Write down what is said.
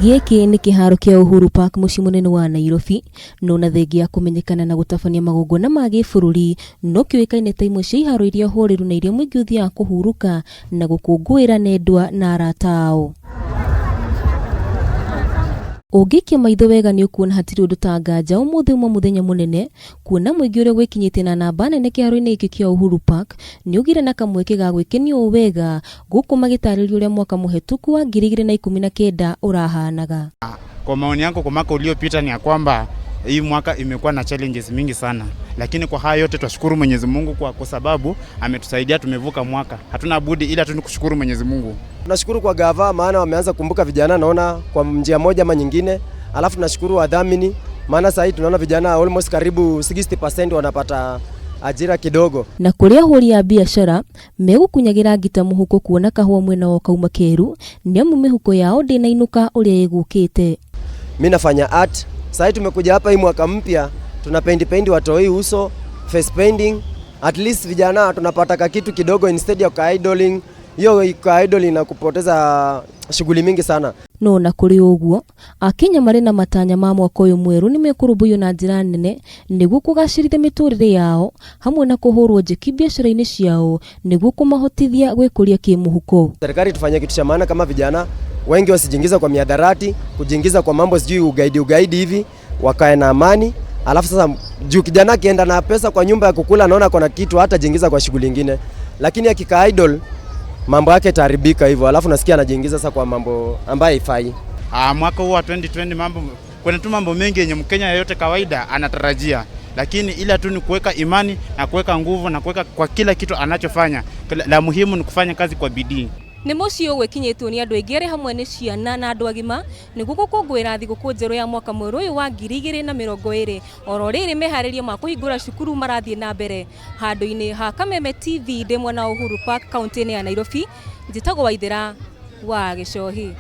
Gĩkĩ nĩ kĩharo kĩa Uhuru Park mũciĩ mũnene wa Nairobi, no na thengia kũmenyekana na gũtabania magongona ma gĩbũrũri, no kĩoĩkaine ta imwe cia iharo iria horeru na iria mũingĩ ũthiaga kũhurũka na gũkũngũĩra nendwa na arata ao. Ũngĩikia maitho wega nĩ ũkuona hatirĩ ũndũ ta nganja ũmũthĩ uma mũthenya mũnene, kuona mũingĩ ũrĩa gwĩkinyĩtie na namba nene kĩharo-inĩ gĩkĩ kĩa Uhuru Park nĩ ũgire na kamweke ga gwĩkenia ũũ wega, gũkũ magĩtarĩria ũrĩa mwaka mũhetũku wa 2019 ũrahanaga. Kwa maoni yangu kwa mwaka uliopita ni ya kwamba hii mwaka imekuwa na challenges mingi sana, lakini kwa haya yote tunashukuru Mwenyezi Mungu kwa sababu ametusaidia, tumevuka mwaka. Hatuna budi ila tu kushukuru Mwenyezi Mungu. Tunashukuru kwa gava, maana wameanza kumbuka vijana naona kwa njia moja ama nyingine. Alafu tunashukuru wadhamini, maana sasa tunaona vijana almost karibu 60% wanapata ajira kidogo. Na kuria huri ya biashara megukunyagira ngita muhuko kuona kahua mwena wa kauma keru, ni amu mihuko yao ndinainuka uria yegukite. Mimi nafanya art. Sasa tumekuja hapa hii mwaka mpya, tuna paint watoi uso, face painting. At least vijana tunapata kitu kidogo instead ya idling. Hiyo idling na kupoteza shughuli mingi sana. No na kuri uguo, Akenya marĩ na matanya ma mwaka ũyũ mwerũ nĩ mekurubuyo na njĩra nene nĩguo kũgacĩrithia mĩtũrĩre yao hamwe na kũhũrwo njeki biacara-inĩ ciao nĩguo kũmahotithia gwĩkũria kĩmũhuko. Serikali tufanye kitu cha maana kama vijana wengi wasijiingiza kwa miadarati, kujiingiza kwa mambo sijui ugaidi hivi, wakae na amani. Alafu sasa juu kijana akienda na pesa kwa nyumba ya kukula naona kuna kitu, hata jiingiza kwa shughuli nyingine. Lakini akikaa idle mambo yake taharibika hivyo, alafu nasikia anajiingiza sasa kwa mambo ambayo haifai. Mwaka huu wa 2020 kuna tu mambo mengi yenye Mkenya yote kawaida anatarajia, lakini ila tu ni kuweka imani na kuweka nguvu na kuweka kwa kila kitu anachofanya. La muhimu ni kufanya kazi kwa bidii. Nĩ mũciĩ ũgwĩkinyĩtwo nĩ andũ aingĩ arĩ hamwe nĩ ciana na andũ agima nĩguo gũkũngũĩra thigũkũ njerũ ya mwaka mwerũ ũyũ wa 2020. Oro rĩrĩ meharĩria ma kũhingũra cukuru marathiĩ na mbere. Handũ-inĩ ha Kameme TV ndĩ mwena wa Uhuru Park kaunti-inĩ ya Nairobi, njĩtagwo Waithera wa Gĩcohi.